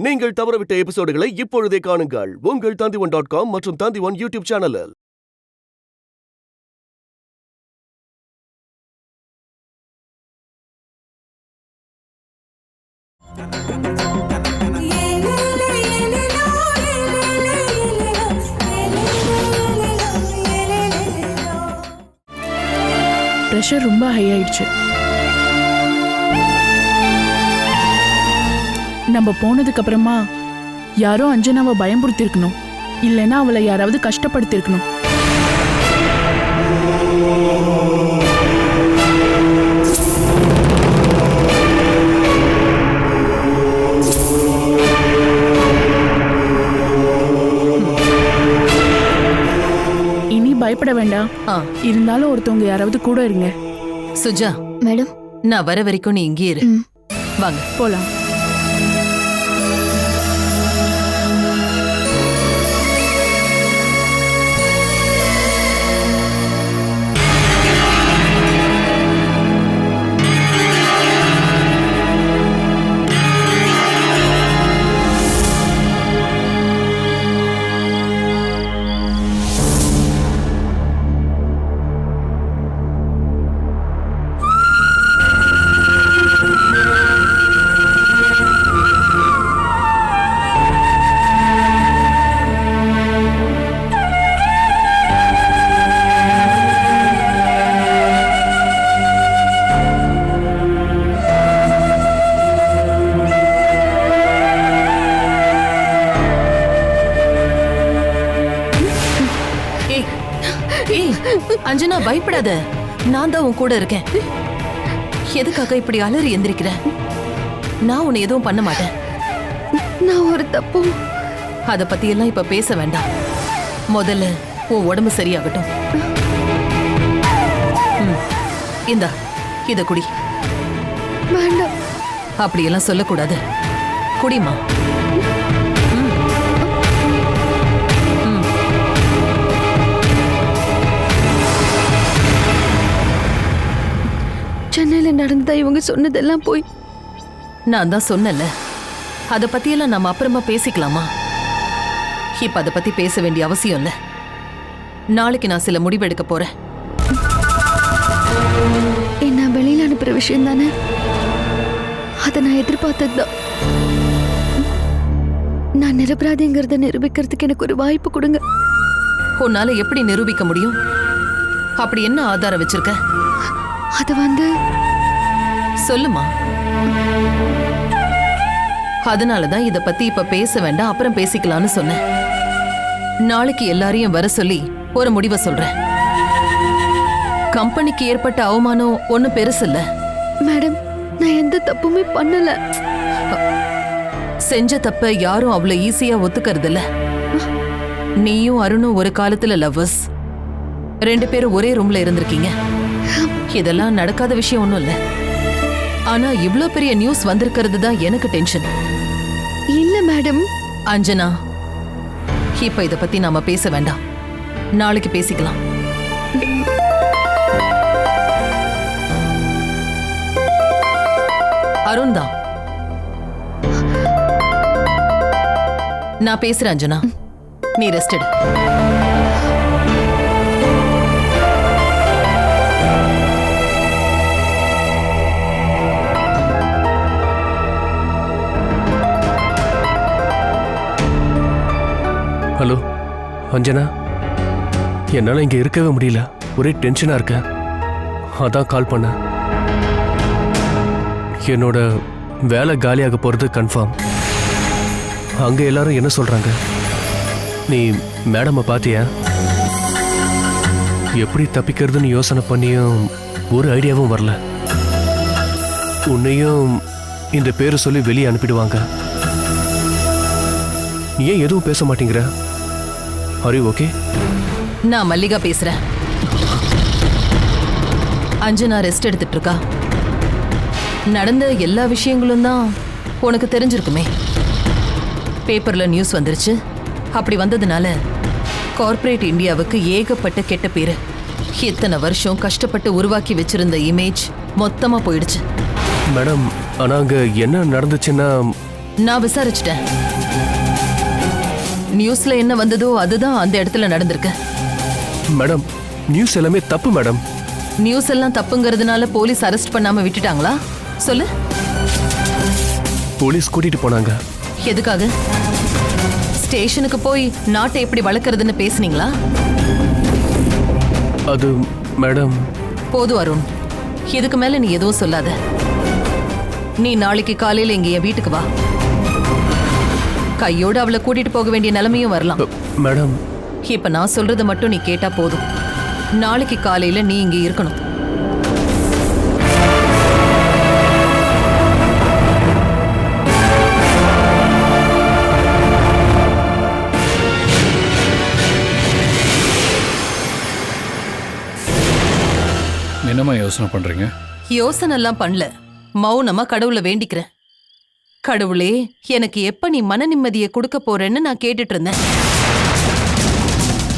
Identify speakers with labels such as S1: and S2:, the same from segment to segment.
S1: நீங்கள் தவறவிட்ட எபிசோடுகளை இப்பொழுதே காணுங்கள் உங்கள் Tandivan.com மற்றும் Tandivan யூடியூப் சேனலில்.
S2: பிரஷர் ரொம்ப ஹை ஆயிடுச்சு. நம்ம போனதுக்கு அப்புறமா யாரோ அஞ்சனாவை பயம்புறுத்தி இருக்கணும், இல்லைன்னா அவளை யாராவது கஷ்டப்படுத்தி இருக்கணும். இனி பயப்பட வேண்டாம். இருந்தாலும் ஒருத்தவங்க யாராவது கூட இருங்க.
S3: சுஜா
S4: மேடம்,
S3: நான் வர வரைக்கும் நீ இங்கே இரு. வாங்க
S2: போலாம்.
S3: அஞ்சனா, பயப்படாத, நான் தான் உன் கூட இருக்கேன். எதுக்காக இப்படி அலறி எந்திரிக்கிற? நான் உன்னை எதுவும் பண்ண மாட்டேன்.
S4: நான் ஒரு தப்பு.
S3: அத பத்தி எல்லாம் இப்ப பேச வேண்டாம். முதல்ல உன் உடம்பு சரியாகட்டும். இந்தா, இத குடி.
S4: வேண்டாம்.
S3: அப்படியெல்லாம் சொல்லக்கூடாது. குடிமா.
S4: சென்னையில நடந்ததா இவங்க சொன்னதெல்லாம் போய்?
S3: நான் தான் சொன்னல, அத பத்தியெல்லாம் நம்ம அப்புறமா பேசிக்கலாமா? இப்ப அத பத்தி பேச வேண்டிய அவசியம் இல்ல. நாளைக்கு நான் சில முடிவெடுக்க போறேன்.
S4: என்ன வெளியில அனுப்புற விஷயம் தானே, அத நான் எதிர்பார்த்ததுதான். நான் நிரபராதிங்கிறத நிரூபிக்கிறதுக்கு எனக்கு ஒரு வாய்ப்பு கொடுங்க.
S3: உன்னால எப்படி நிரூபிக்க முடியும்? அப்படி என்ன ஆதாரம் வச்சிருக்க?
S4: அது வந்து
S3: சொல்லுமா. அதனாலதான் இத பத்தி இப்ப பேச வேண்டாம், அப்புறம் பேசிக்கலாம்னு சொன்னேன். நாளைக்கு எல்லாரையும் வர சொல்லி ஒரு முடிவை சொல்றேன். கம்பெனிக்கு ஏற்பட்ட அவமானம் ஒன்னும் பெருசு இல்ல.
S4: மேடம், நான் எந்த தப்புமே பண்ணல.
S3: செஞ்ச தப்ப யாரும் அவ்வளவு ஈஸியா ஒத்துக்கிறது இல்ல. நீயும் அருணும் ஒரு காலத்துல லவ்வர்ஸ், 2 பேரும் ஒரே ரூம்ல இருந்திருக்கீங்க. இதெல்லாம் நடக்காத விஷயம் ஒண்ணும் இல்ல. ஆனா இவ்ளோ பெரிய நியூஸ் வந்திருக்கிறது தான் எனக்கு டென்ஷன்.
S4: இல்ல மேடம்.
S3: அஞ்சனா, இப்ப இத பத்தி நாம பேச வேண்டாம், நாளைக்கு பேசிக்கலாம். அருண் தான். நான் பேசுறேன் அஞ்சனா, நீ ரெஸ்ட் எடு.
S5: ஹலோ அஞ்சனா, என்னால் இங்கே இருக்கவே முடியல, ஒரே டென்ஷனாக இருக்கேன். அதான் கால் பண்ணேன். என்னோட வேலை காலியாக போகிறது கன்ஃபார்ம். அங்கே எல்லாரும் என்ன சொல்கிறாங்க? நீ மேடமை பார்த்தியா? எப்படி தப்பிக்கிறதுன்னு யோசனை பண்ணியும் ஒரு ஐடியாவும் வரல. உன்னையும் இந்த பேரை சொல்லி வெளியே அனுப்பிடுவாங்க. நீ ஏன் எதுவும் பேச மாட்டேங்கிற? Are you okay?
S3: நான் மல்லிகா பேசுறேன். அஞ்சனா ரெஸ்ட் எடுத்துட்டு இருக்கா. நடந்த எல்லா விஷயங்களும் தான் உனக்கு தெரிஞ்சிருக்குமே. பேப்பர்ல நியூஸ் வந்துருச்சு. அப்படி வந்ததுனால கார்ப்பரேட் இந்தியாவுக்கு ஏகப்பட்ட கெட்ட பேரு. இத்தனை வருஷம் கஷ்டப்பட்டு உருவாக்கி வச்சிருந்த இமேஜ் மொத்தமா போயிடுச்சு.
S5: மேடம், ஆனா அங்க என்ன நடந்துச்சுன்னா
S3: நான் விசாரிச்சிட்டேன். நியூஸ்ல என்ன வந்ததோ அதுதான் அந்த இடத்துல நடந்திருக்கு.
S5: மேடம், நியூஸ் எல்லாமே தப்பு மேடம்.
S3: நியூஸ் எல்லாம் தப்புங்கிறதுனால போலீஸ் அரெஸ்ட் பண்ணாம விட்டுட்டாங்களா? சொல்லு.
S5: போலீஸ் கூட்டிட்டு போனாங்க.
S3: எதுக்காக? ஸ்டேஷனுக்கு போய் நாட்டை எப்படி வளர்க்கறதுன்னு பேசுனீங்களா?
S5: அது மேடம்.
S3: போதும் அருண், இதுக்கு மேல நீ எதுவும் சொல்லாத. நீ நாளைக்கு காலையில இங்க என் வீட்டுக்கு வா. கையோட அவளை கூட்டிட்டு போக வேண்டிய நிலைமையும் வரலாம்.
S5: மேடம்,
S3: இப்ப நான் சொல்றத மட்டும் நீ கேட்டா போதும். நாளைக்கு காலையில நீ இங்க இருக்கணும்.
S6: என்னம்மா யோசனை பண்றீங்க?
S3: யோசனை எல்லாம் பண்ணல, மௌனமா கடவுளை வேண்டிக்கிறேன். கடவுளே, எனக்கு எப்ப நீ மன நிம்மதியை கொடுக்க போறேன்னு நான் கேட்டுட்டு இருந்தேன்.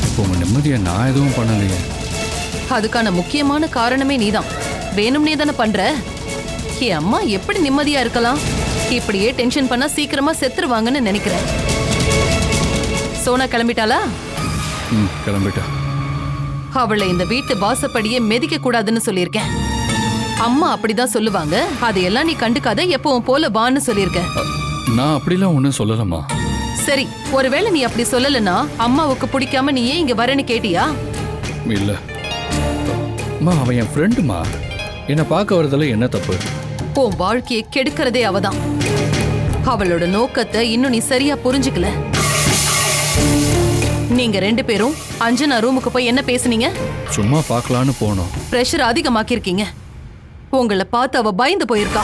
S6: இப்போ உங்க நிம்மதியை நான் எதுவும் பண்ணலையே.
S3: அதுக்கான முக்கியமான காரணமே நீதான். வேணும்னே தானே பண்ற. என் அம்மா எப்படி நிம்மதியா இருக்கலாம்? இப்படியே டென்ஷன் பண்ணா சீக்கிரமா செத்துருவாங்கன்னு நினைக்கிறேன். சோனா கிளம்பிட்டாளா?
S6: கிளம்பிட்டா.
S3: அவளை இந்த வீட்டு வாசப்படியே மிதிக்க கூடாதுன்னு சொல்லியிருக்கேன். அம்மா அப்படிதான் சொல்லுவாங்க. அதையெல்லாம் நீ கண்டுக்காத, எப்பவும் போல வான்னு சொல்லியிருக்க.
S6: நான் அப்படிலாம் ஒன்றும் சொல்லலம்மா.
S3: சரி, ஒருவேளை நீ அப்படி சொல்லலன்னா அம்மாவுக்கு பிடிக்காம நீ ஏன் இங்க வரேன்னு கேட்டியா?
S6: இல்ல அம்மா, அவன் என் ஃப்ரெண்டுமா. என்னை பார்க்க வரதுல என்ன தப்பு?
S3: உன் வாழ்க்கையை கெடுக்கிறதே அவதான். அவளோட நோக்கத்தை இன்னும் நீ சரியா புரிஞ்சுக்கல. நீங்க 2 பேரும் அஞ்சனா ரூமுக்கு போய் என்ன பேசுனீங்க?
S6: சும்மா பார்க்கலான்னு போனோம்.
S3: பிரஷர் அதிகமாக்கிருக்கீங்க. உங்களை பார்த்து அவ பயந்து போயிருக்கா.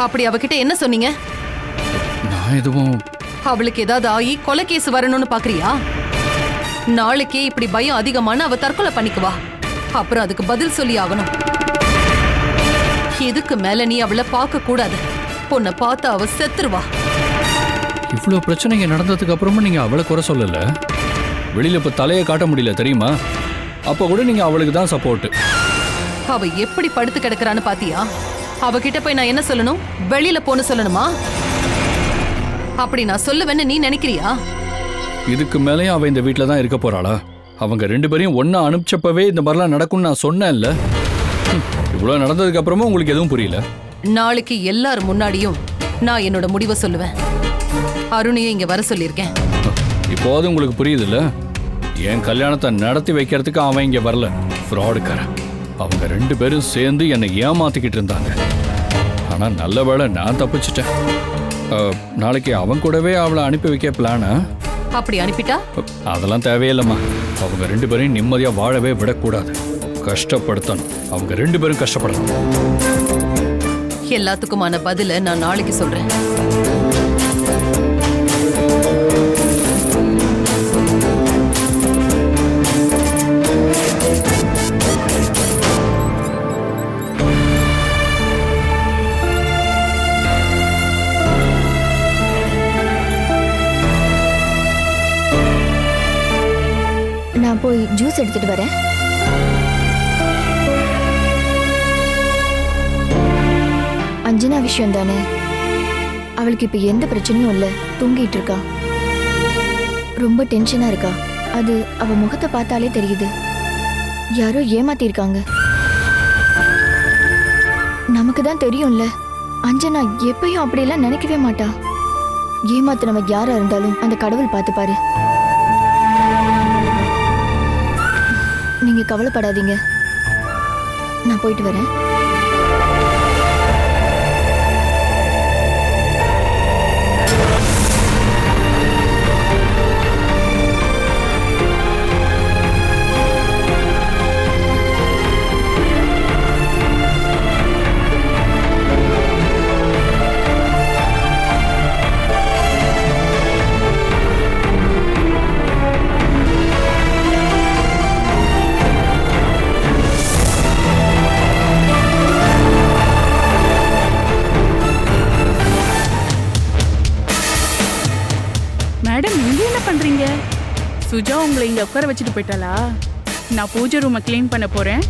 S3: அப்படி அவகிட்ட என்ன சொன்னீங்க?
S6: நான் எதுவும்.
S3: அவளுக்கு ஏதாவது ஆகி கொலை கேஸ் வரணும்னு பாக்குறியா? நாளைக்கே இப்படி பயம் அதிகமான அவ தற்கொலை பண்ணிக்குவா. அப்புறம் அதுக்கு பதில் சொல்லி ஆகணும். இதுக்கு மேல நீ அவளை பார்க்க கூடாது. உன்னை பார்த்து அவ செத்துருவா.
S6: இவ்வளோ பிரச்சனைங்க நடந்ததுக்கு அப்புறமும் நீங்க அவளை குறை சொல்லல. வெளியில இப்ப தலையை காட்ட முடியல தெரியுமா? அப்ப கூட நீங்க அவளுக்கு தான் சப்போர்ட்.
S3: அவ எப்படி படுத்து கிடக்குறான்னு பாத்தியா? அவகிட்ட போய் நான் என்ன சொல்லணும்? வெளியில போன்னு சொல்லணுமா? அப்படி நான் சொல்லுவேன்னு நீ நினைக்கிறியா?
S6: இதுக்கு மேலேயும் அவ இந்த வீட்டில் தான் இருக்க போறாளா? அவங்க 2 பேரையும் ஒன்னா அனுப்பிச்சப்பவே இந்த மாதிரிலாம் நடக்கும்னு நான் சொன்னேன்ல. இவ்வளோ நடந்ததுக்கு அப்புறமும் உங்களுக்கு எதுவும் புரியல?
S3: நாளைக்கு எல்லாரும் முன்னாடியும் நான் என்னோட முடிவை சொல்லுவேன். அருணையை இங்க வர சொல்லியிருக்கேன்.
S6: இப்போது உங்களுக்கு புரியுதுல்ல? என் கல்யாணத்தை நடத்தி வைக்கிறதுக்கு அவன் இங்க வரல. ஃப்ராடுக்காரன். அவங்க 2 பேரும் சேர்ந்து என்னை ஏமாத்திக்கிட்டு இருந்தாங்க. ஆனா நல்ல வேளை நான் தப்பிச்சிட்டேன். நாளைக்கு அவன் கூடவே அவளை அனுப்பி வைக்க பிளானா?
S3: அப்படி அனுப்பிட்டா?
S6: அதெல்லாம் தேவையில்லைம்மா. அவங்க 2 பேரையும் நிம்மதியா வாழவே விடக்கூடாது. கஷ்டப்படுத்தணும். அவங்க 2 பேரும் கஷ்டப்படணும்.
S3: எல்லாத்துக்குமான பதில நான் நாளைக்கு சொல்றேன்.
S4: நான் போய் ஜூஸ் எடுத்துட்டு வரேன். அஞ்சனா விஷயம் தானே, அவளுக்கு இப்ப எந்த பிரச்சனையும் இல்ல, தூங்கிட்டு இருக்கா. ரொம்ப டென்ஷனா இருக்கா. அது அவ முகத்தை பார்த்தாலே தெரியுது. யாரோ ஏமாத்தி இருக்காங்க. நமக்கு தான் தெரியும்ல, அஞ்சனா எப்பயும் அப்படியெல்லாம் நினைக்கவே மாட்டா. ஏமாத்தினவ யாரா இருந்தாலும் அந்த கடவுள் பார்த்துப்பாரு. நீங்க கவலைப்படாதீங்க, நான் போயிட்டு வரேன்.
S2: மேடம், இங்க என்ன பண்றீங்க? சுஜா உங்களை இங்க உட்கார வச்சுட்டு போயிட்டாளா? நான் பூஜை ரூமை க்ளீன் பண்ண போறேன்.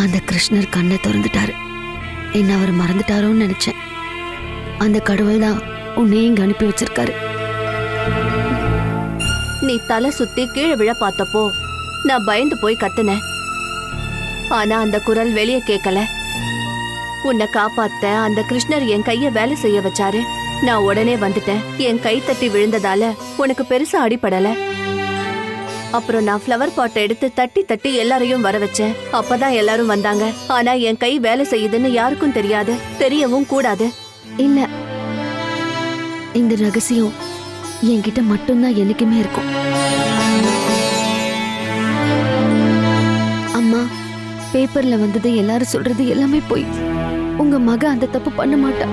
S7: அந்த கிருஷ்ணர் கண்ணை திறந்துட்டாரு. என்ன அவர் மறந்துட்டாரோன்னு நினைச்சேன். அந்த கடவுள் தான் உன்னையும் இங்க அனுப்பி வச்சிருக்காரு. நீ தலை சுத்தி கீழே விழ பார்த்தப்போ நான் பயந்து போய் கத்துனேன். ஆனா அந்த குரல் வெளியே கேட்கல. உன்னை காப்பாத்த அந்த கிருஷ்ணர் என் கைய வேலை செய்ய வச்சாரு. நான் உடனே வந்துட்டேன். என் கை தட்டி விழுந்ததால உனக்கு பெருசா அடிபடல. அப்புறம் நான் ஃப்ளவர் பாட்டை எடுத்து தட்டி தட்டி எல்லாரையும் வர வச்சேன். அப்பதான் எல்லாரும் வந்தாங்க. ஆனா என் கை வேலை செய்யுதுன்னு யாருக்கும் தெரியாது, தெரியவும் கூடாது. இல்ல, இந்த ரகசியம் என்கிட்ட மட்டும்தான் என்னைக்குமே இருக்கும். அம்மா, பேப்பர்ல வந்தது எல்லாரும் சொல்றது எல்லாமே போய். உங்க மக அந்த தப்பு பண்ண மாட்டா.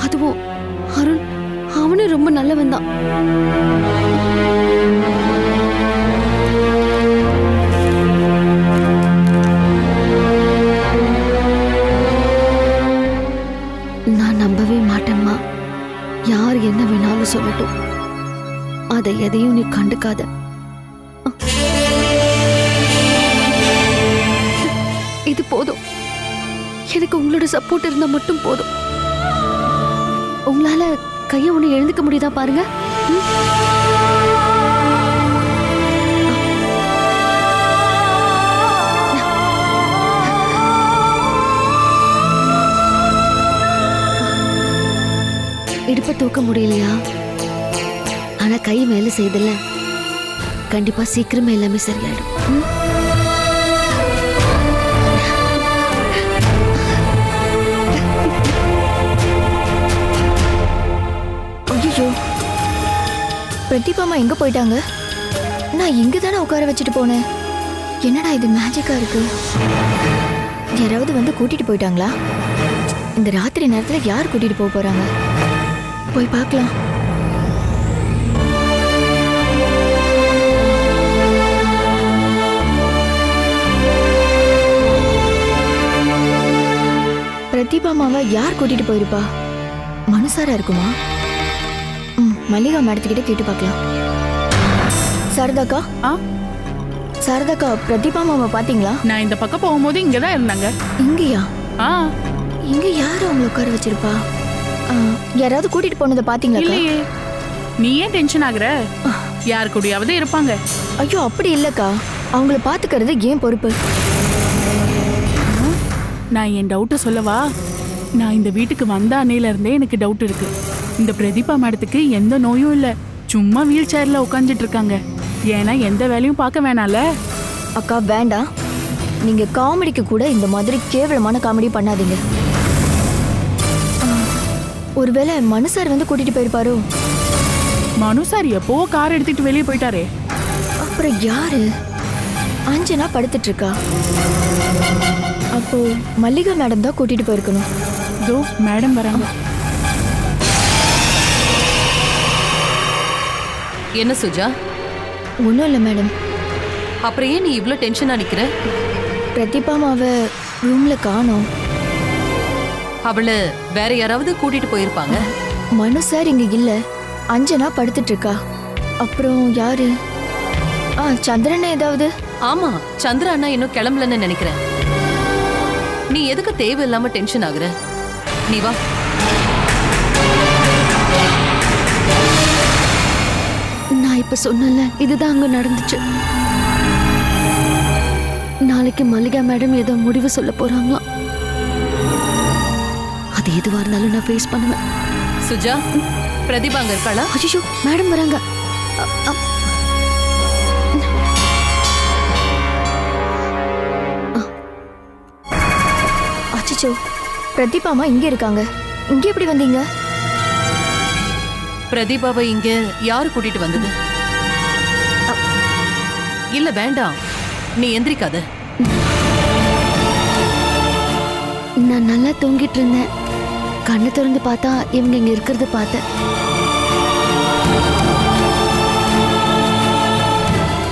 S7: அதுவும் அருண், அவனும் ரொம்ப நல்லவன் தான். நான் நம்பவே மாட்டேம்மா. யார் என்ன வேணாலும் சொல்லட்டும், அதை எதையும் நீ கண்டுக்காத. இது போதும். எனக்கு உங்களோட சப்போர்ட் இருந்தா மட்டும் போதும். உங்களால கையை ஒண்ணு எழுந்துக்க முடியுதா பாருங்க. இடுப்ப தூக்க முடியலையா? ஆனா கை வேலை செய்தல. கண்டிப்பா சீக்கிரமே எல்லாமே சரியாயிடும். ஐயோ, பிரதீபாமா எங்க போயிட்டாங்க? நான் இங்க தானே உட்கார வச்சுட்டு போனேன். என்னடா இது மேஜிக்கா இருக்கு? யாராவது வந்து கூட்டிட்டு போயிட்டாங்களா? இந்த ராத்திரி நேரத்துல யார் கூட்டிட்டு போக போறாங்க? போய் பார்க்கலாம். பிரதீபாமாவை யார் கூட்டிட்டு போயிருப்பா? மனுசாரா இருக்குமா? மல்லிகா மேடத்துக்கிட்ட கேட்டு பார்க்கலாம். சாரதாக்கா, சாரதாக்கா, பிரதீபாமாவை பாத்தீங்களா?
S2: நான் இந்த பக்கம் போகும்போது இங்கதான் இருந்தாங்க.
S7: இங்கயா?
S2: ஆ,
S7: இங்க யாரு அவங்களை உட்கார வச்சிருப்பா? யாராவது கூட்டிட்டு போனதை பாத்தீங்களா?
S2: இல்லையே. நீ ஏன் டென்ஷன் ஆகுற? யார் கூடயாவது இருப்பாங்க.
S7: ஐயோ, அப்படி இல்லக்கா. அவங்கள பாத்துக்கிறது ஏன் பொறுப்பு?
S2: நான் என் டவுட்டை சொல்லவா? நான் இந்த வீட்டுக்கு வந்த அன்னையில இருந்தே எனக்கு டவுட் இருக்கு. இந்த பிரதீபா மேடத்துக்கு எந்த நோயும் இல்ல, சும்மா வீல் சேர்ல உட்காந்துட்டு இருக்காங்க. ஏன்னா எந்த வேலையும் பார்க்க வேணால.
S7: அக்கா வேண்டாம், நீங்க காமெடிக்கு கூட இந்த மாதிரி கேவலமான காமெடி பண்ணாதீங்க. ஒருவேளை மனுசார் வந்து கூட்டிட்டு போயிருப்பாரோ?
S2: மனுசார் எப்போ கார் எடுத்துட்டு வெளியே போயிட்டாரே.
S7: அப்புறம் யாரு? அஞ்சனா படுத்துட்டு இருக்கா. அப்போ மல்லிகா மேடம் தான் கூட்டிட்டு போயிருக்கணும்.
S2: இதோ மேடம் வராங்க.
S3: என்ன சுஜா?
S7: ஒன்றும் இல்லை மேடம்.
S3: அப்புறம் ஏன் நீ இவ்ளோ டென்ஷனா நிக்கிற?
S7: பிரதீபாமாவை ரூம்ல காணோம்.
S3: அவளை வேற யாராவது கூட்டிட்டு போயிருப்பாங்க.
S7: மனு சார் இங்க இல்ல, அஞ்சனா படுத்துட்டு இருக்கா. அப்புறம் யாரு? சந்திரன் ஏதாவது?
S3: ஆமா, சந்திர அண்ணா இன்னும் கிளம்பலன்னு நினைக்கிறேன். நீ எதுக்கு தேவையில்லாம டென்ஷன் ஆகுற? நீ வா.
S7: நான் இப்ப சொன்னல, இதுதான் அங்க நடந்துச்சு. நாளைக்கு மல்லிகா மேடம் ஏதோ முடிவு சொல்ல போறாங்களாம். அது எதுவா இருந்தாலும் நான் ஃபேஸ் பண்ணுவேன்.
S3: சுஜா, பிரதீபா அங்க இருக்காளா?
S7: ஐயோ, மேடம் வராங்க. அச்சோ, பிரதீபாமா இங்க இருக்காங்க. இங்க எப்படி வந்தீங்க?
S3: பிரதீபாவை இங்க யாரு கூட்டிட்டு வந்தது? இல்ல வேண்டாம், நீ எந்திரிக்காத.
S7: நான் நல்லா தூங்கிட்டு இருந்தேன். கண்ணு திறந்து பார்த்தா இவங்க இங்க இருக்கிறத பார்த்தேன்.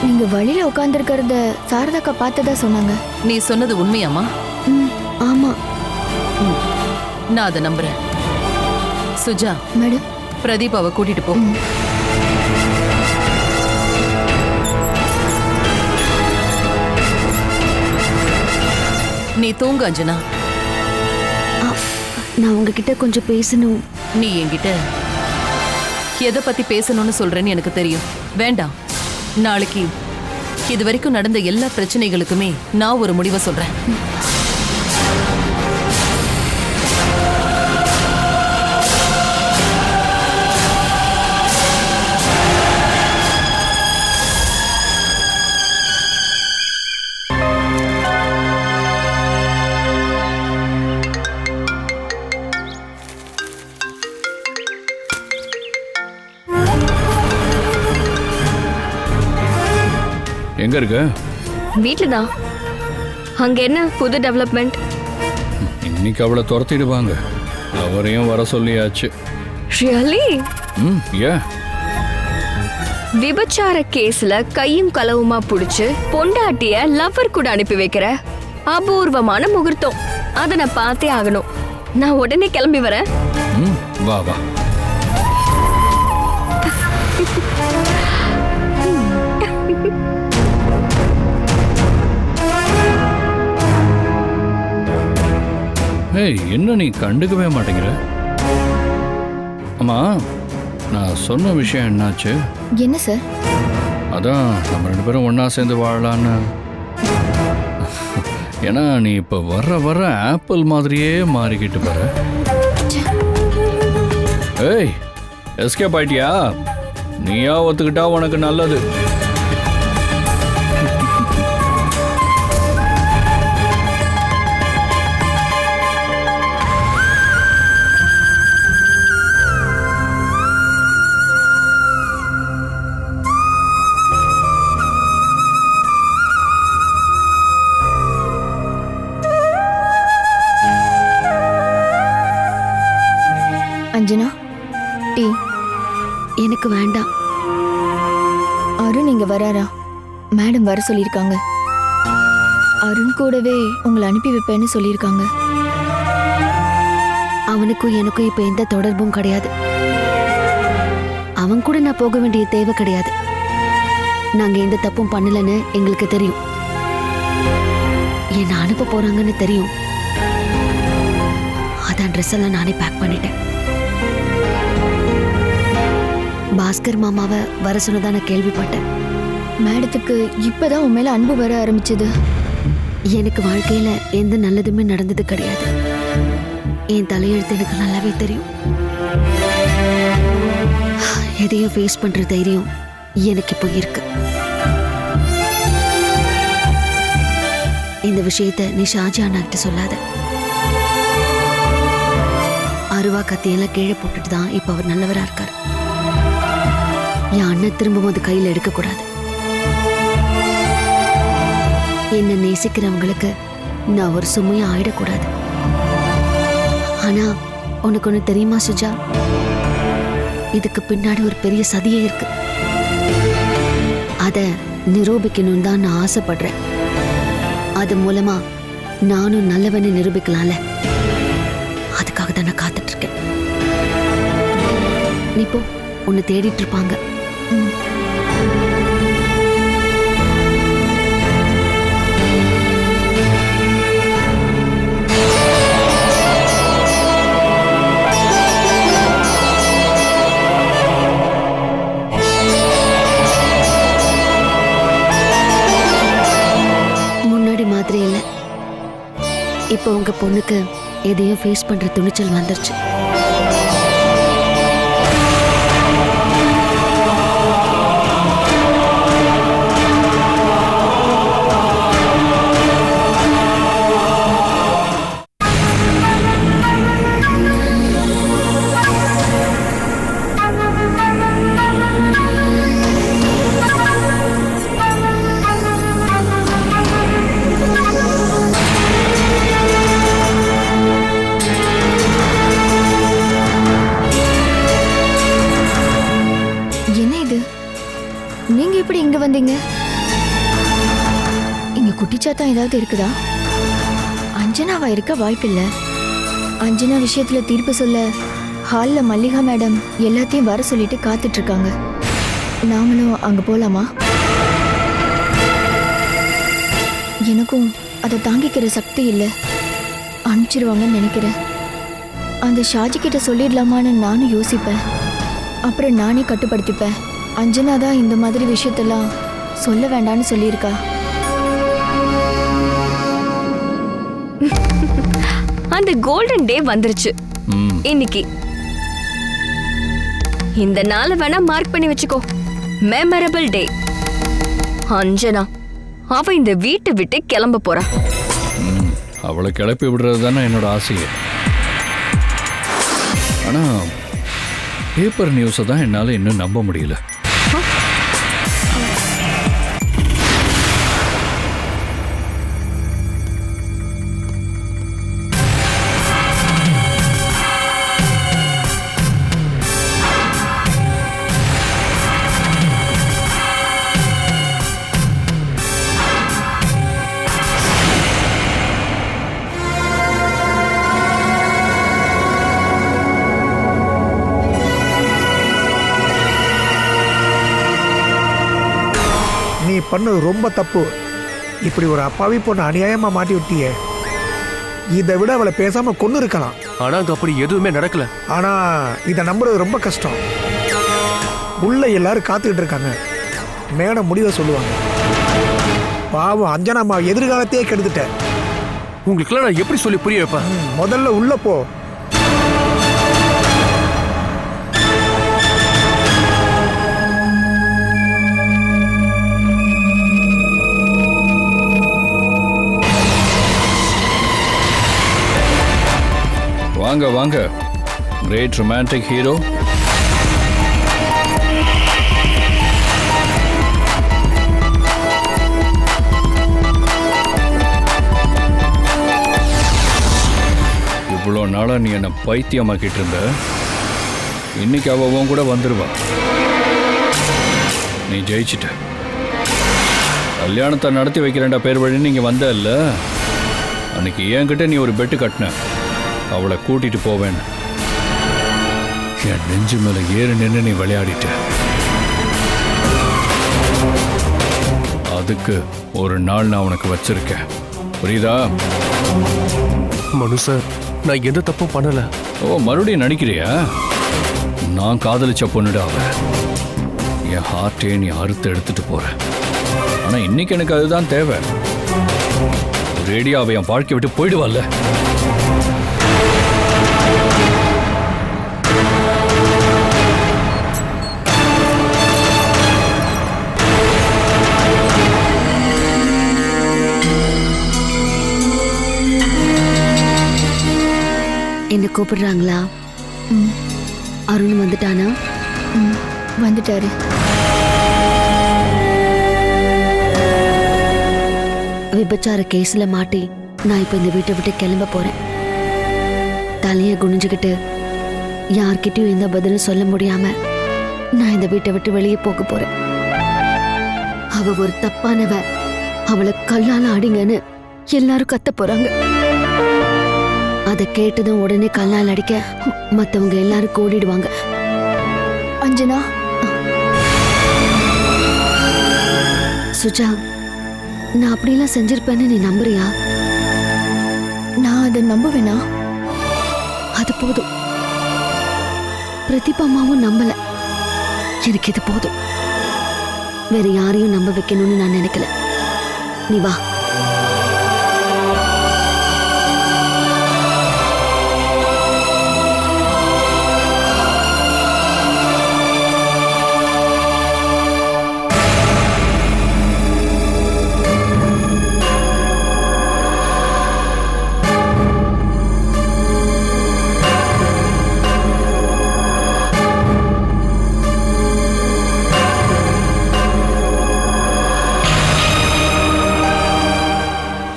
S7: நீங்க வழியில உட்கார்ந்து இருக்கிறத சாரதாக்கா பார்த்ததா சொன்னாங்க.
S3: நீ சொன்னது உண்மையாமா?
S7: ஆமா.
S3: நான் அதை நம்புறேன். சுஜா,
S7: மேடம்,
S3: பிரதீபாவை கூட்டிட்டு போ. நீ தூங்கு அஞ்சனா.
S7: நான் உங்ககிட்ட கொஞ்சம் பேசணும்.
S3: நீ என்கிட்ட எதை பத்தி பேசணும்னு சொல்றேன்னு எனக்கு தெரியும். வேண்டாம், நாளைக்கு இது வரைக்கும் நடந்த எல்லா பிரச்சனைகளுக்குமே நான் ஒரு முடிவை சொல்றேன்.
S6: எங்க இருக்க?
S7: வீட்ல தான். அங்க என்ன புது டெவலப்மெண்ட்?
S6: இன்னைக்கு அவளை துரத்திடுவாங்க. அவரையும் வர சொல்லியாச்சு.
S7: ரியலி?
S6: ஏன்?
S7: விபச்சார கேஸ்ல கையும் களவுமா புடிச்சு பொண்டாட்டிய லவ்வர் கூட அனுப்பி வைக்கிற அபூர்வமான முகூர்த்தம். அத நான் பார்த்தே ஆகணும். நான் உடனே கிளம்பி வரேன்.
S6: வா வா. ஏய், என்ன நீ கண்டுக்கவே மாட்டேங்கிற? அம்மா, நான் சொன்ன விஷயம் என்னாச்சு?
S4: என்ன சார்?
S6: அதான் நம்ம 2 பேரும் ஒண்ணா சேர்ந்து வாழலான்னு. ஏன்னா நீ இப்ப வர ஆப்பிள் மாதிரியே மாறிக்கிட்டு பாரு. ஏய், எஸ்கேப் ஆயிட்டியா? நீயா ஒத்துக்கிட்டா உனக்கு நல்லது.
S4: அஞ்சனா, டீ.
S7: எனக்கு வேண்டாம்.
S4: அருண் இங்க வராரா? மேடம் வர சொல்லியிருக்காங்க. அருண் கூடவே உங்களை அனுப்பி வைப்பேன்னு சொல்லியிருக்காங்க.
S7: அவனுக்கும் எனக்கும் இப்ப எந்த தொடர்பும் கிடையாது. அவன் கூட நான் போக வேண்டிய தேவை கிடையாது. நாங்க எந்த தப்பும் பண்ணலன்னு எங்களுக்கு தெரியும். என்ன அனுப்ப போறாங்கன்னு தெரியும். அதான் ட்ரெஸ் எல்லாம் நானே பேக் பண்ணிட்டேன். பாஸ்கர் மாமாவை வர சொன்னதா நான் கேள்விப்பட்டேன்.
S4: மேடத்துக்கு இப்பதான் உன் மேல அன்பு வர ஆரம்பிச்சது.
S7: எனக்கு வாழ்க்கையில எந்த நல்லதுமே நடந்தது கிடையாது. என் தலையெழுத்து எனக்கு நல்லாவே தெரியும். எதையும் ஃபேஸ் பண்ற தைரியம் எனக்கு இப்போ இருக்கு. இந்த விஷயத்த நீ ஷாஜான் கிட்ட சொல்லாத. அருவா கத்தியெல்லாம் கீழே போட்டுட்டு தான் இப்ப அவர் நல்லவரா இருக்காரு. என் அண்ணன் திரும்பவும் அது கையில் எடுக்கக்கூடாது. என்ன நேசிக்கிறவங்களுக்கு நான் ஒரு சுமையா ஆயிடக்கூடாது. ஆனா உனக்கு ஒண்ணு தெரியுமா சுஜா? இதுக்கு பின்னாடி ஒரு பெரிய சதியே இருக்கு. அத நிரூபிக்கணும் தான் நான் ஆசைப்படுறேன். அது மூலமா நானும் நல்லவனை நிரூபிக்கலாம்ல. அதுக்காக தான் நான் காத்துட்டு இருக்கேன். நீ போ, உன்னை தேடிட்டு இருப்பாங்க. முன்னாடி மாதிரி இல்லை. இப்போ உங்க பொண்ணுக்கு எதையும் ஃபேஸ் பண்ற துணிச்சல் வந்துருச்சு.
S4: நீங்க எப்படி இங்க வந்தீங்க? இங்க குட்டிச்சாத்தான் ஏதாவது இருக்குதா? அஞ்சனாவா இருக்க வாய்ப்பில்லை. அஞ்சனா விஷயத்துல தீர்ப்பு சொல்ல ஹாலில் மல்லிகா மேடம் எல்லாத்தையும் வர சொல்லிட்டு காத்துட்டு இருக்காங்க. நாமளும் அங்கே போகலாமா? எனக்கும் அதை தாங்கிக்கிற சக்தி இல்லை. அனுப்பிச்சிருவாங்கன்னு நினைக்கிறேன். அந்த ஷாஜி கிட்ட சொல்லிடலாமான்னு நானும் யோசிப்பேன். அப்புறம் நானே கட்டுப்படுத்திப்பேன். அஞ்சனா தான் இந்த மாதிரி விஷயத்தெல்லாம் சொல்ல வேண்டான்னு சொல்லியிருக்கா.
S8: அந்த கோல்டன் டே வந்துருச்சு இன்னைக்கு. இந்த நாளை வேணா மார்க் பண்ணி வச்சுக்கோ. மெமரபிள் டே. அஞ்சனா அவ இந்த வீட்டை விட்டு கிளம்ப போறா.
S6: அவளை கிளப்பி விடுறது தானே என்னோட ஆசையே. ஆனா பேப்பர் நியூஸை தான் என்னால் இன்னும் நம்ப முடியல.
S9: நீ பண்ணது ரொம்ப தப்பு. இப்படி ஒரு அப்பாவி பொண்ணு அநியாயமா மாட்டி விட்டியே. இதை விட அவளை பேசாம கொண்டு இருக்கலாம்.
S5: ஆனா அங்க அப்படி எதுவுமே நடக்கல.
S9: ஆனா இதை நம்புறது ரொம்ப கஷ்டம். உள்ள எல்லாரும் காத்துக்கிட்டு இருக்காங்க. மேடம் முடிவை சொல்லுவாங்க. பாவம் அஞ்சனாமா எதிர்காலத்தையே கெடுத்துட்ட.
S5: உங்களுக்குலாம் நான் எப்படி சொல்லி புரிய வைப்பேன்?
S9: முதல்ல உள்ள போ.
S6: வாங்க வாங்க, கிரேட் ரொமான்டிக் ஹீரோ. இவ்வளோ நாளா நீ என்ன பைத்தியமாக்கிட்டு இருந்த. இன்னைக்கு அவன் கூட வந்துருவா. நீ ஜெயிச்சிட்ட. கல்யாணத்தை நடத்தி வைக்கிறேன்டா பேர் வழி நீங்க வந்த இல்ல. அன்னைக்கு என்கிட்ட நீ ஒரு பெட்டு கட்டின, அவளை கூட்டிட்டு போவேன். என் நெஞ்சு மேல ஏறு நின்று நீ விளையாடிட்ட. அதுக்கு ஒரு நாள் நான் உனக்கு வச்சிருக்கேன், புரியுதா?
S5: மனு சார், நான் எந்த தப்பும் பண்ணல.
S6: ஓ, மறுபடியும் நடிக்கிறியா? நான் காதலிச்ச பொண்ணுடா அவ. என் ஹார்ட்டே நீ அறுத்து எடுத்துட்டு போற. ஆனா இன்னைக்கு எனக்கு அதுதான் தேவை. ரேடியா அவ என் வாழ்க்கை விட்டு போயிடுவாள்ல.
S8: என்ன கூப்பிடுறாங்களா? அருண் வந்துட்டானா?
S4: வந்துட்டாரு.
S8: விபச்சார கேஸ்ல மாட்டி நான் இப்ப இந்த வீட்டை விட்டு கிளம்ப போறேன். தலைய குனிஞ்சுக்கிட்டு யார்கிட்டயும் எந்த பதிலும் சொல்ல முடியாம நான் இந்த வீட்டை விட்டு வெளியே போக போறேன். அவ ஒரு தப்பானவ, அவளை கல்லால அடிங்கன்னு எல்லாரும் கத்த போறாங்க. அதை கேட்டதும் உடனே கல்லால் அடிக்க மத்தவங்க எல்லாரும் கூடிடுவாங்க.
S4: அஞ்சனா,
S8: சுஜா, நான் அப்படிலாம் செஞ்சிருப்பேன்னு நீ நம்புறியா?
S4: நான் அதை நம்புவேனா?
S8: அது போதும். பிரதீபாமாவும் நம்பல. எனக்கு இது போதும். வேற யாரையும் நம்ப வைக்கணும்னு நான் நினைக்கல. நீ வா.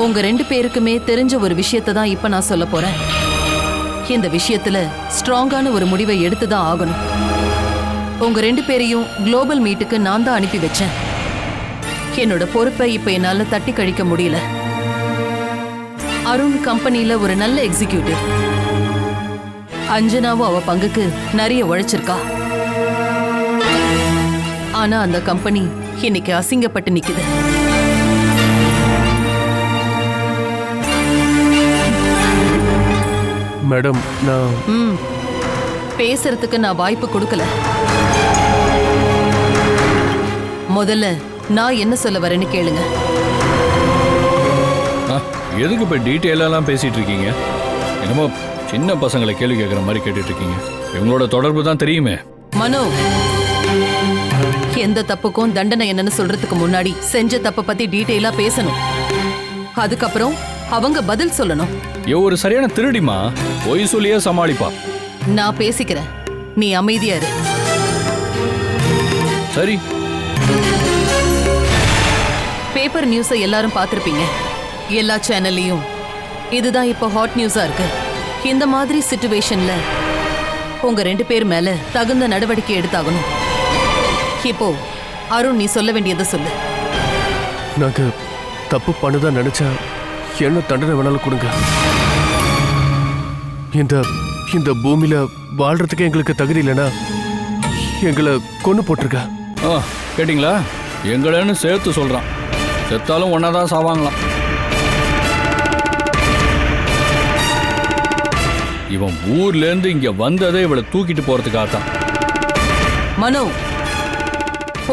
S3: உங்க ரெண்டு பேருக்குமே தெரிஞ்ச ஒரு விஷயத்தை தான் இப்ப நான் சொல்ல போறேன். இந்த விஷயத்துல ஸ்ட்ராங்கான ஒரு முடிவை எடுத்துதான் ஆகணும். உங்க ரெண்டு பேரையும் குளோபல் மீட்டுக்கு நான் தான் அனுப்பி வச்சேன். என்னோட பொறுப்பை இப்ப என்னால தட்டி கழிக்க முடியல. அருண் கம்பெனில ஒரு நல்ல எக்ஸிக்யூட்டிவ். அஞ்சனாவும் அவ பங்குக்கு நிறைய உழைச்சிருக்கா. ஆனா அந்த கம்பெனி இன்னைக்கு அசிங்கப்பட்டு நிக்குது.
S5: மேடம், நான்
S3: பேசுறதுக்கு நான் வாய்ப்பு கொடுக்கல. முதல்ல நான் என்ன சொல்ல வரேன்னு கேளுங்க.
S6: எதுக்கு இப்ப டீட்டெயிலெல்லாம் பேசிட்டு இருக்கீங்க? என்னமோ சின்ன பசங்களை கேள்வி கேட்குற மாதிரி கேட்டுட்டு இருக்கீங்க. இவங்களோட தொடர்பு தான் தெரியுமே.
S3: மனோ, எந்த தப்புக்கும் தண்டனை என்னன்னு சொல்றதுக்கு முன்னாடி செஞ்ச தப்ப பத்தி டீட்டெயிலா பேசணும். அதுக்கப்புறம் அவங்க பதில் சொல்லணும்.
S6: ஒரு சரியான திருடிமா, பொய் சொல்லியே சமாளிப்பா.
S3: நான் பேசிக்கிறேன், நீ அமைதியா இரு.
S6: சரி.
S3: பேப்பர் நியூஸை எல்லாரும் பார்த்திருப்பீங்க. எல்லா சேனல்லையும் இதுதான் இப்போ ஹாட் நியூஸா இருக்கு. இந்த மாதிரி சிச்சுவேஷன்ல உங்க 2 பேர் மேல தகுந்த நடவடிக்கை எடுத்தாகணும். இப்போ அருண், நீ சொல்ல வேண்டியதை சொல்லு.
S5: நாங்க தப்பு பண்ணதா நினைச்சா என்ன தண்டனை வேணாலும் கொடுங்க. இந்த பூமியில வாழ்றதுக்கு எங்களுக்கு தகுதி இல்லைன்னா எங்களை கொன்னு போட்டிருக்க.
S6: கேட்டிங்களா? எங்களன்னு சேர்த்து சொல்றான். செத்தாலும் ஒன்னாதான் சாவாங்களாம். இவன் ஊர்ல இருந்து இங்க வந்ததே இவளை தூக்கிட்டு போறதுக்காகத்தான்.
S3: மனோ,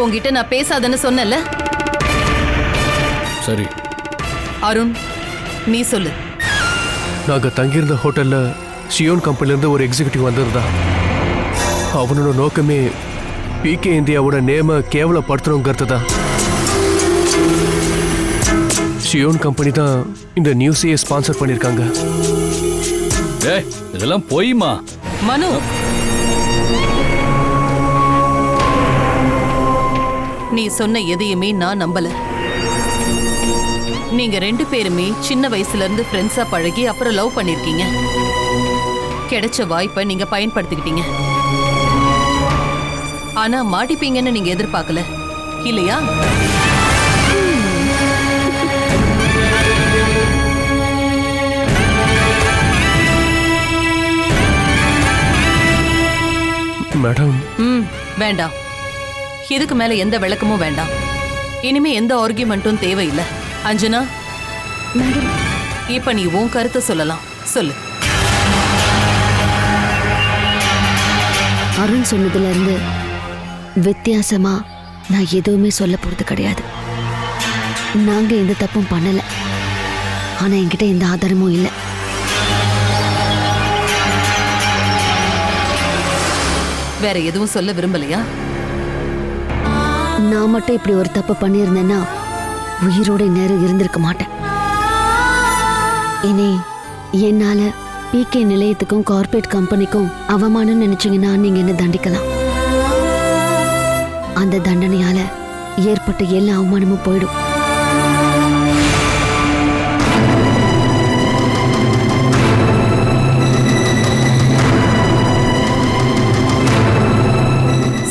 S3: உன்கிட்ட நான் பேசாதன்னு சொன்னல.
S6: சரி.
S3: அருண், நீ சொல்லு.
S5: நாங்க தங்கியிருந்த ஹோட்டல்ல ஷியோன் கம்பெனில இருந்து ஒரு எக்ஸிகியூட்டிவ் வந்திருந்தா. அவனோட நோக்கமே பிகே இந்தியாவோட நேம கேவலப்படுத்தணுங்கிறது தான். ஷியோன் கம்பெனி தான் இந்த நியூஸையே ஸ்பான்சர் பண்ணிருக்காங்க.
S6: இதெல்லாம் பொய்மா?
S3: மனு, நீ சொன்ன எதையுமே நான் நம்பல. நீங்க 2 பேருமே சின்ன வயசுல இருந்து ஃப்ரெண்ட்ஸா பழகி அப்புறம் லவ் பண்ணிருக்கீங்க. கிடைச்ச வாய்ப்பை நீங்க பயன்படுத்திக்கிட்டீங்க. ஆனா மாட்டிப்பீங்கன்னு நீங்க எதிர்பார்க்கல இல்லையா?
S5: மேடம்,
S3: வேண்டாம். இதுக்கு மேல எந்த விளக்கமும் வேண்டாம். இனிமே எந்த ஆர்கியூமெண்ட்டும் தேவையில்லை. அஞ்சனா, இப்ப நீ உன் கருத்தை சொல்லலாம். சொல்லு.
S8: அருண் சொன்னதுல இருந்து வித்தியாசமா நான் எதுவுமே சொல்ல போறது கிடையாது. நாங்க எந்த தப்பும் பண்ணல. ஆனா என்கிட்ட எந்த ஆதாரமும் இல்லை.
S3: வேற எதுவும் சொல்ல விரும்பலையா?
S8: நான் மட்டும் இப்படி ஒரு தப்பு பண்ணியிருந்தேன்னா உயிரோட நேரம் இருந்திருக்க மாட்டேன். இனி என்னால பிகே நிலையத்துக்கும் கார்பரேட் கம்பெனிக்கும் அவமானம் நினைச்சீங்கன்னா நீங்க என்ன தண்டிக்கலாம். அந்த தண்டனையால ஏற்பட்ட எல்லா அவமானமும் போயிடும்.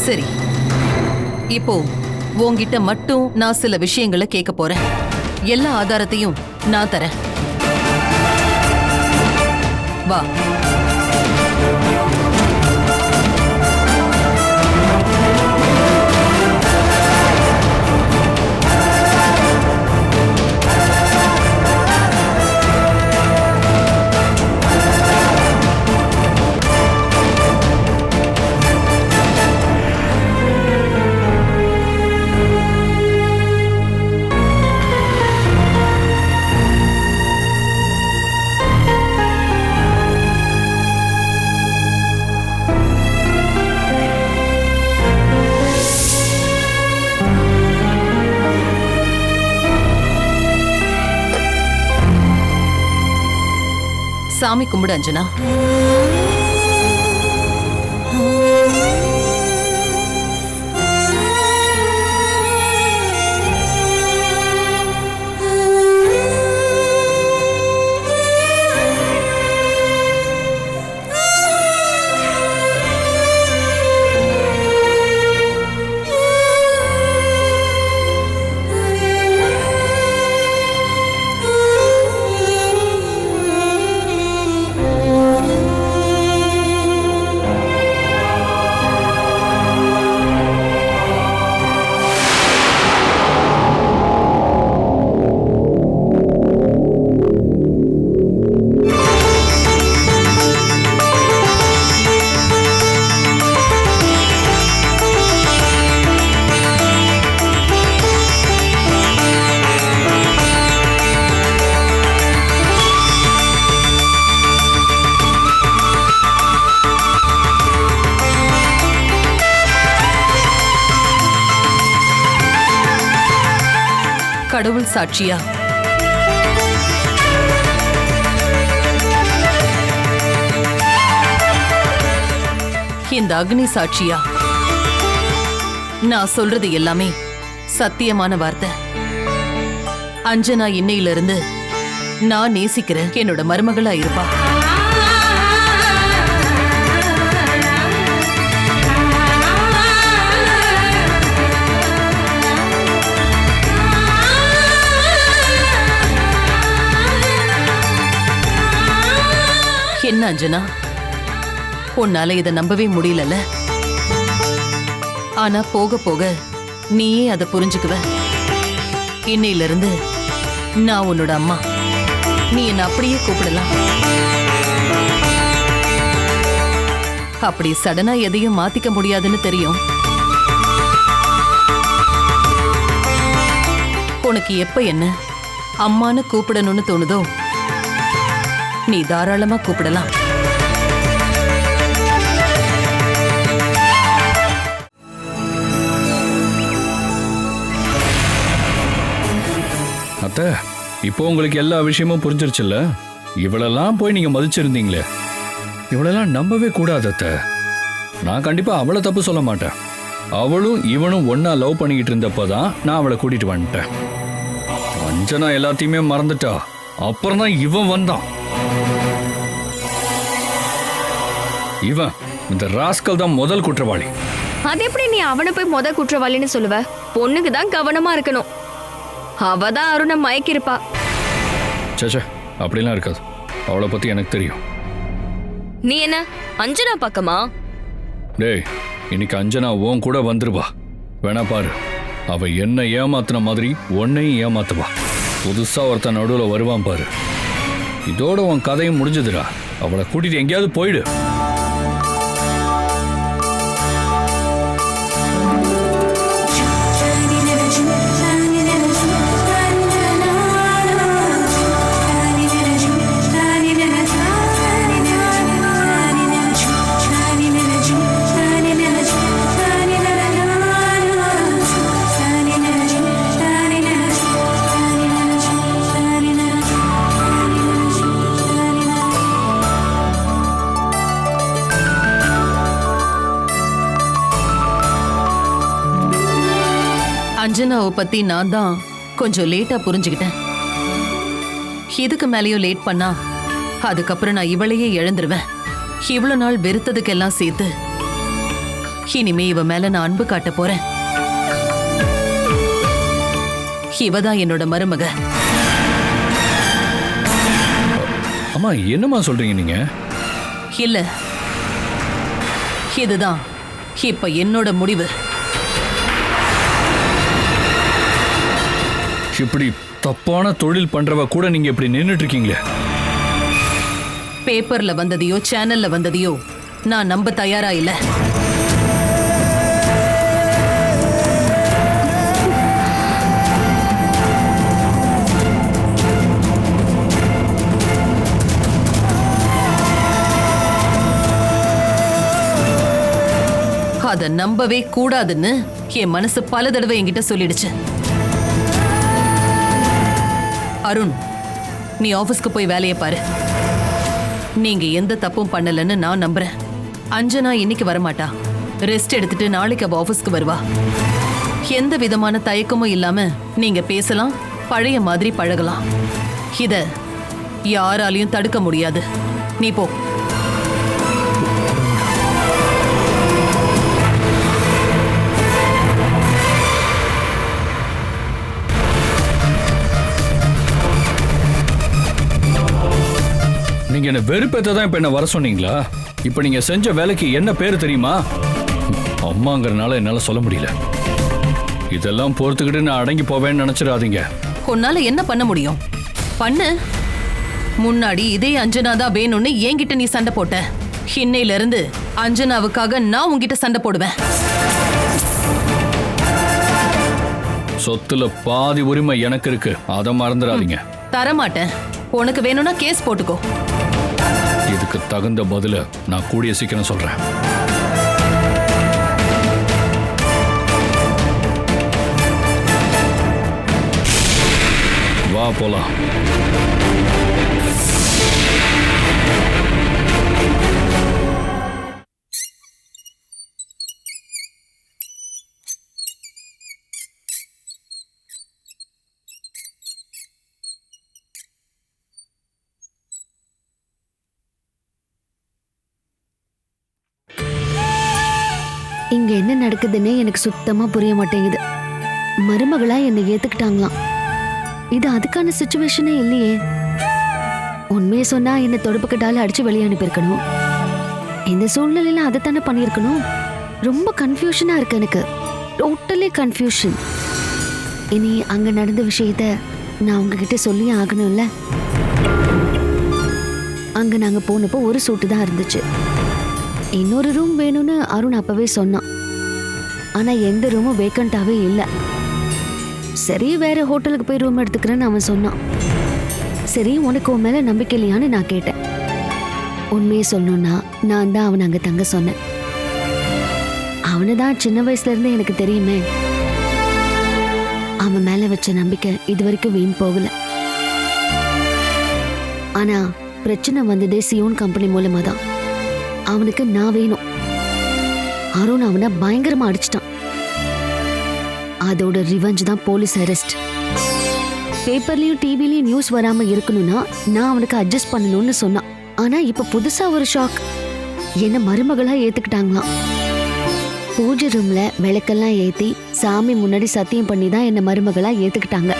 S3: சரி, இப்போ உன்கிட்ட மட்டும் நான் சில விஷயங்களை கேட்க போறேன். எல்லா ஆதாரத்தையும் நான் தரேன். வா. சாமி கும்பிடு அஞ்சனா. கடவுள் சாட்சியா இந்த அக்னி சாட்சியா நான் சொல்றது எல்லாமே சத்தியமான வார்த்தை. அஞ்சனா இன்னையிலிருந்து நான் நேசிக்கிற என்னோட மருமகளா இருப்பா. என்ன அஞ்சனா, உன்னால இதை நம்பவே முடியலல்ல? ஆனா போக போக நீயே அதை புரிஞ்சுக்குவ. இன்னையிலிருந்து நான் உன்னோட அம்மா, நீ என்ன அப்படியே கூப்பிடலாம். அப்படி சடனா எதையும் மாத்திக்க முடியாதுன்னு தெரியும். உனக்கு எப்ப என்ன அம்மான்னு கூப்பிடணும்னு தோணுதோ நீ தாராளமா கூப்பிடலாம்.
S6: அத்தை, இப்போ உங்களுக்கு எல்லா விஷயமும் புரிஞ்சிருச்சுல்ல? இவளெல்லாம் போய் நீங்க மதிச்சிருந்தீங்களே, இவளெல்லாம் நம்பவே கூடாது அத்தை. நான் கண்டிப்பா அவளை தப்பு சொல்ல மாட்டேன். அவளும் இவனும் ஒன்னா லவ் பண்ணிக்கிட்டு இருந்தப்பதான் நான் அவளை கூட்டிட்டு வந்துட்டேன். அஞ்சனா எல்லாத்தையுமே மறந்துட்டா. அப்புறம் தான் இவன் வந்தான். இவன் இந்த ராஸ்கல் தான் முதல் குற்றவாளி.
S10: அது எப்படி நீ அவனை போய் முதல் குற்றவாளின்னு சொல்லுவ? பொண்ணுக்கு தான் கவனமா இருக்கணும். அவதான் அருணை மயக்கிருப்பா.
S6: சச்சா, அப்படிலாம் இருக்காது. அவளை பத்தி எனக்கு தெரியும்.
S10: நீ என்ன அஞ்சனா பக்கமா?
S6: டேய், இன்னைக்கு அஞ்சனா உன் கூட வந்துருவா. வேணா பாரு, அவ என்ன ஏமாத்தின மாதிரி உன்னையும் ஏமாத்துவா. புதுசா ஒருத்தன் நடுவில் வருவான் பாரு. இதோட உன் கதையும் முடிஞ்சதுடா. அவளை கூட்டிட்டு எங்கேயாவது போயிடு.
S3: அஞ்சனாவை பத்தி நான் தான் கொஞ்சம் லேட்டா புரிஞ்சுக்கிட்டேன். இதுக்கு மேலேயும் லேட் பண்ணா அதுக்கப்புறம் நான் இவளையே இழந்துருவேன். இவ்வளவு நாள் வெறுத்ததுக்கெல்லாம் சேர்த்து இனிமே இவ மேல நான் அன்பு காட்ட போறேன். இவதான் என்னோட மருமக.
S6: அம்மா, என்னம்மா சொல்றீங்க நீங்க?
S3: இல்ல, இதுதான் இப்ப என்னோட முடிவு.
S6: இப்படி தப்பான தொழில் பண்றவ கூட நீங்க இப்படி நின்னுட்டு இருக்கீங்களே.
S3: பேப்பர்ல வந்ததையோ சேனல்ல வந்ததையோ நான் நம்ப தயாரா இல்ல. அத நம்பவே கூடாதுன்னு என் மனசு பல தடவை என்கிட்ட சொல்லிடுச்சு. அருண், நீ ஆபீஸ்க்கு போய் வேலையை பாரு. நீங்க எந்த தப்பும் பண்ணலன்னு நான் நம்புறேன். அஞ்சனா இன்னைக்கு வரமாட்டா. ரெஸ்ட் எடுத்துட்டு நாளைக்கு அவ ஆபீஸ்க்கு வருவா. எந்த விதமான தயக்கமும் இல்லாம நீங்க பேசலாம், பழைய மாதிரி பழகலாம். இத யாராலையும் தடுக்க முடியாது. நீ போ.
S6: நீங்க என்ன வெறுப்பேத்த தான் இப்ப என்ன வர சொன்னீங்களா? இப்ப நீங்க செஞ்ச வேலைக்கு என்ன பேரு தெரியுமா? அம்மாங்கறனால என்னால சொல்ல முடியல. இதெல்லாம் பொறுத்துக்கிட்டு நான் அடங்கி போவேன்னு நினைச்சிடாதீங்க.
S3: உன்னால என்ன பண்ண முடியும்? பண்ணு. முன்னாடி இதே அஞ்சனா தான் வேணும்னு என்கிட்ட நீ சண்டை போட்ட. இன்னையில இருந்து அஞ்சனாவுக்காக நான் உன்கிட்ட சண்டை போடுவேன்.
S6: சொத்துல பாதி உரிமை எனக்கு இருக்கு, அதை மறந்துடாதீங்க.
S3: தரமாட்டேன். உனக்கு வேணும்னா கேஸ் போட்டுக்கோ.
S6: இதுக்கு தகுந்த பதில நான் கூடிய சீக்கிரம் சொல்றேன். போலாம்.
S8: இங்க என்ன நடக்குதுன்னே எனக்கு சுத்தமா புரிய மாட்டேங்குது. மருமகளா என்னை ஏத்துக்கிட்டாங்களாம். இது அதுக்கான சுச்சுவேஷனே இல்லையே. உண்மையை சொன்னா என்ன தொடுப்புக்கட்டால அடிச்சு வெளியே அனுப்பியிருக்கணும். இந்த சூழ்நிலையில அதைத்தானே பண்ணியிருக்கணும். ரொம்ப கன்ஃபியூஷனா இருக்கு எனக்கு. Totally confusion. இனி அங்க நடந்த விஷயத்த நான் உங்ககிட்ட சொல்லி ஆகணும்ல. அங்க நாங்க போனப்போ ஒரு சூட்டு தான் இருந்துச்சு. இன்னொரு ரூம் வேணும்னு அருண் அப்பவே சொன்னான். ஆனா எந்த ரூமும் வேக்கண்டாவே இல்லை. சரி, வேற ஹோட்டலுக்கு போய் ரூம் எடுத்துக்கிறேன்னு அவன் சொன்னான். சரி, உனக்கு உன் மேல நம்பிக்கை இல்லையான்னு நான் கேட்டேன். உண்மையை சொல்லணும்னா நான் தான் அவனை அங்க தங்க சொன்னேன். அவனை தான் சின்ன வயசுல இருந்து எனக்கு தெரியுமே. அவன் மேல வச்ச நம்பிக்கை இது வரைக்கும் வீண் போகல. ஆனா பிரச்சனை வந்ததே சியோன் கம்பெனி மூலமா தான். அவனுக்கு நான் வேணும். அருண் அவனை பயங்கரமா அடிச்சிட்டான். அதோட ரிவெஞ்ச் தான் போலீஸ் அரெஸ்ட். பேப்பர்லயும் டிவிலயும் நியூஸ் வராம இருக்கணும்னா நான் அவனுக்கு அட்ஜஸ்ட் பண்ணணும்னு சொன்னான். ஆனா இப்ப புதுசா ஒரு ஷாக். என்ன மருமகளா ஏத்துக்கிட்டாங்களாம். பூஜை ரூம்ல விளக்கெல்லாம் ஏத்தி சாமி முன்னாடி சத்தியம் பண்ணி தான் என்ன மருமகளா ஏத்துக்கிட்டாங்க.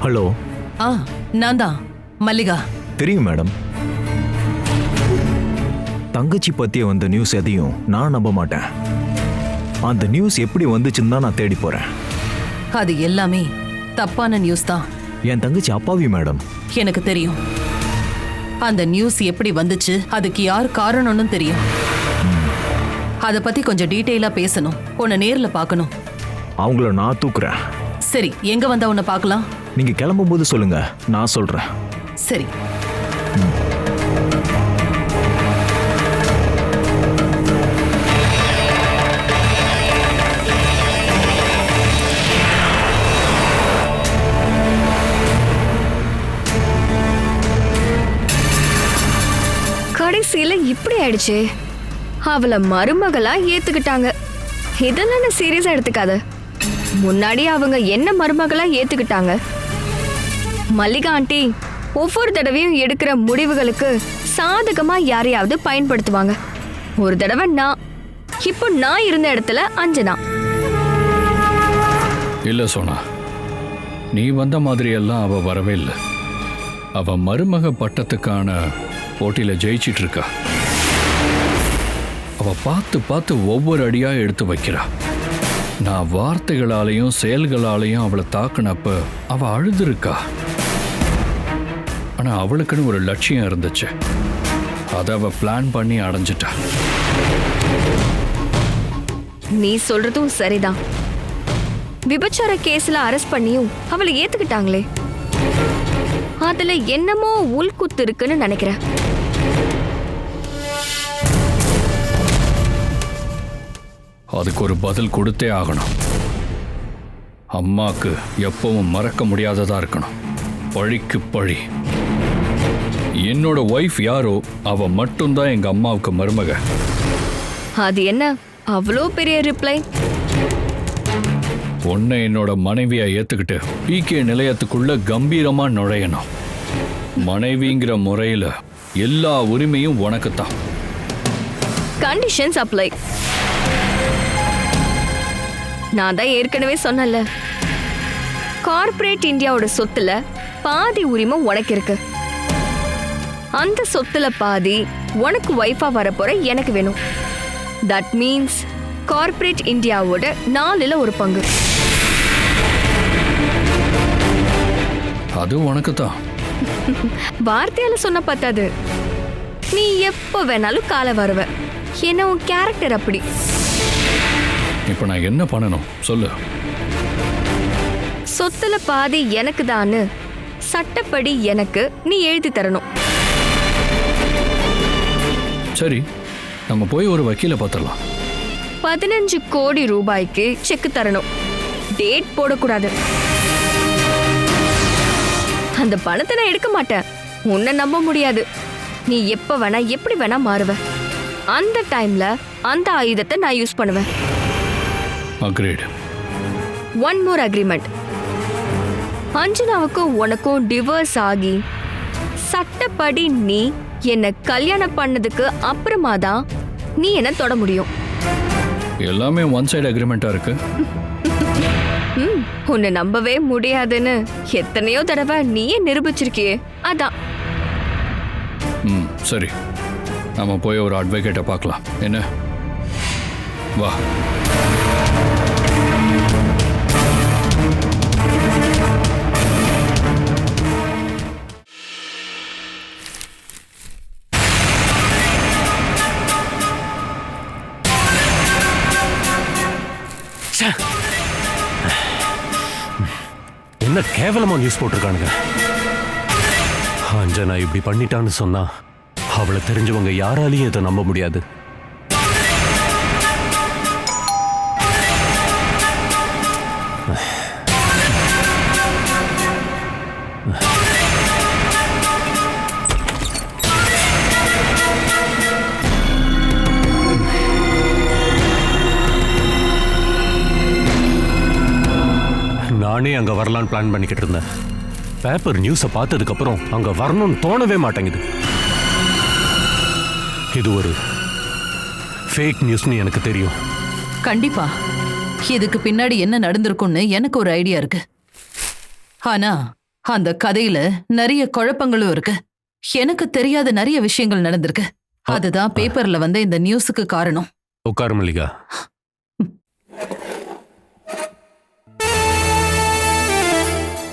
S11: ஹலோ.
S3: நான் தான் மல்லிகா.
S11: தெரியும் மேடம். தங்கச்சி பத்திய வந்த நியூஸ் எதையும் நான் நம்ப மாட்டேன். அந்த நியூஸ் எப்படி வந்துச்சுன்னு தான் நான் தேடி போறேன்.
S3: அது எல்லாமே தப்பான நியூஸ் தான்.
S11: என் தங்கச்சி அப்பாவி மேடம்.
S3: எனக்கு தெரியும். அந்த நியூஸ் எப்படி வந்துச்சு, அதுக்கு யார் காரணம்னு தெரியும். அதை பத்தி கொஞ்சம் டீட்டெயிலா பேசணும். உன்னை நேர்ல பார்க்கணும்.
S11: அவங்கள நான் தூக்குறேன்.
S3: சரி, எங்க வந்தா உன்னை பார்க்கலாம்?
S11: நீங்க கிளம்பும் போது சொல்லுங்க, நான் சொல்றேன்.
S3: சரி.
S10: கடைசியில இப்படி ஆயிடுச்சு. அவளை மருமகளா ஏத்துக்கிட்டாங்க. இதெல்லாம் சீரியஸா எடுத்துக்காத. முன்னாடி அவங்க என்ன மருமகளா ஏத்துக்கிட்டாங்க. மல்லிகா ஆண்டி ஒவ்வொரு தடவையும் எடுக்கிற முடிவுகளுக்கு சாதகமா யாரையாவது பயன்படுத்துவாங்க. ஒரு தடவை இப்போ நான் இருந்த இடத்துல அஞ்சனா.
S6: இல்ல சோனா, நீ வந்த மாதிரி எல்லாம் அவ வரவே இல்லை. அவ மருமக பட்டத்துக்கான போட்டியில ஜெயிச்சிட்டு இருக்கா. அவ பார்த்து பார்த்து ஒவ்வொரு அடியா எடுத்து வைக்கிறா. நான் வார்த்தைகளாலையும் செயல்களாலையும் அவளை தாக்குனப்ப அவ அழுதுருக்கா. ஆனா அவளுக்குன்னு ஒரு லட்சியம் இருந்துச்சு. அதை அவ பிளான் பண்ணி அடைஞ்சிட்டா.
S10: நீ சொல்றதும் சரிதான். விபச்சார கேஸ்ல அரெஸ்ட் பண்ணியும் அவளை ஏத்துக்கிட்டாங்களே, அதுல என்னமோ உள்குத்து இருக்குன்னு நினைக்கிறேன்.
S6: அதுக்கு ஒரு பதில் கொடுத்தே ஆகணும். அம்மாக்கு எப்பவும் மறக்க முடியாததா இருக்கணும். பழிக்கு பழி. என்னோட ஒய்ஃப் யாரோ அவ மட்டும்தான் எங்க அம்மாவுக்கு மருமக.
S10: அது என்ன அவ்வளோ பெரிய ரிப்ளை?
S6: உன்னை என்னோட மனைவியா ஏத்துக்கிட்டு பிகே நிலையத்துக்குள்ள கம்பீரமா நுழையணும். மனைவிங்கிற முறையில எல்லா உரிமையும் உனக்குத்தான்.
S10: Conditions apply. நான் தான் ஏற்கனவே சொன்னல, கார்ப்பரேட் இந்தியாவோட சொத்துல பாதி உரிமை உனக்கு இருக்கு. அந்த சொத்துல பாதி உனக்கு வைஃபா வரப்போற எனக்கு வேணும். தட் மீன்ஸ் கார்ப்பரேட் இந்தியாவோட 4ல் 1 பங்கு.
S6: அது உனக்குத்தான்.
S10: வார்த்தையால சொன்ன பத்தாது, நீ எப்ப வேணாலும் காலை வருவ. என்ன உன் கேரக்டர் அப்படி.
S6: இப்ப நான் என்ன பண்ணணும் சொல்லு.
S10: சொத்துல பாதி எனக்கு தான்னு சட்டப்படி எனக்கு நீ எழுதி தரணும்.
S6: சரி, நம்ம போய் ஒரு வக்கீல பார்த்துடலாம்.
S10: 15 கோடி ரூபாய்க்கு செக் தரணும். டேட் போடக்கூடாது. அந்த பணத்தை நான் எடுக்க மாட்டேன். உன்னை நம்ப முடியாது. நீ எப்ப வேணா எப்படி வேணா மாறுவ. அந்த டைம்ல அந்த ஆயுதத்தை நான் யூஸ் பண்ணுவேன்.
S6: அக்ரீட்.
S10: One more agreement. அஞ்சனாவுக்கும் உனக்கும் டிவோர்ஸ் ஆகி சட்டப்படி நீ என்ன கல்யாணம் பண்ணதுக்கு அப்புறமா தான் நீ என்ன தொட முடியும்.
S6: எல்லாமே ஒன் சைடு அக்ரிமெண்டா இருக்கு.
S10: உன்னை நம்பவே முடியாதுன்னு எத்தனையோ தடவை நீயே நிரூபிச்சிருக்கியே. அதான்.
S6: சரி, நம்ம போய் ஒரு அட்வொகேட்டை பார்க்கலாம். என்ன, வா.
S5: என்ன கேவலமா நியூஸ் போட்டிருக்கானுங்க. அஞ்சனா இப்படி பண்ணிட்டான்னு சொன்னா அவளை தெரிஞ்சவங்க யாராலையும் இதை நம்ப முடியாது. நானே அங்க வரலான்னு பிளான் பண்ணிக்கிட்டு இருந்தேன். பேப்பர் நியூஸை பார்த்ததுக்கு அப்புறம் அங்க வரணும்னு தோணவே மாட்டேங்குது. இது ஒரு ஃபேக் நியூஸ்னு எனக்கு தெரியும்.
S3: கண்டிப்பா இதுக்கு பின்னாடி என்ன நடந்திருக்கும்னு எனக்கு ஒரு ஐடியா இருக்கு. ஆனா அந்த கதையில நிறைய குழப்பங்களும் இருக்கு. எனக்கு தெரியாத நிறைய விஷயங்கள் நடந்திருக்கு. அதுதான் பேப்பர்ல வந்த இந்த நியூஸுக்கு காரணம்.
S5: உட்காரு மல்லிகா.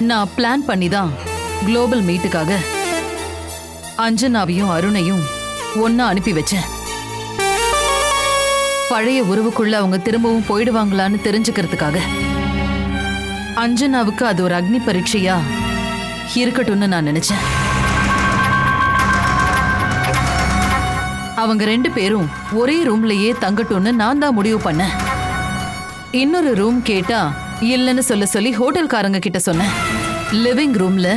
S3: நான் பிளான் பண்ணி தான் குளோபல் மீட்டுக்காக அஞ்சனாவையும் அருணையும் ஒன்னா அனுப்பி வச்சேன். பழைய உறவுக்குள்ள அவங்க திரும்பவும் போயிடுவாங்களான்னு தெரிஞ்சுக்கிறதுக்காக. அஞ்சனாவுக்கு அது ஒரு அக்னி பரீட்சையா இருக்கட்டும்னு நான் நினைச்சேன். அவங்க 2 பேரும் ஒரே ரூம்லயே தங்கட்டும்னு நான் தான் முடிவு பண்ணேன். இன்னொரு ரூம் கேட்டா இல்லைன்னு சொல்லி ஹோட்டல்காரங்க கிட்ட சொன்னேன். லிவிங் ரூம்ல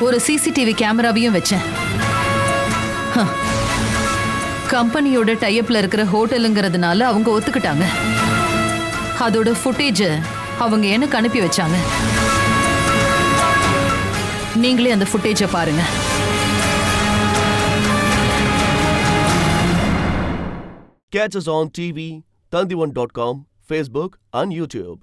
S3: ஒரு சிசிடிவி கேமராவையும் வச்சேன். கம்பெனியோட டைப்ல இருக்கிற ஹோட்டலுங்கிறதுனால அவங்க ஒத்துக்கிட்டாங்க. அதோட ஃபுட்டேஜ் அவங்க எனக்கு அனுப்பி வச்சாங்க. நீங்களே அந்த ஃபுட்டேஜை பாருங்க.
S1: Catch us on TV, Tandivan.com, Facebook and YouTube.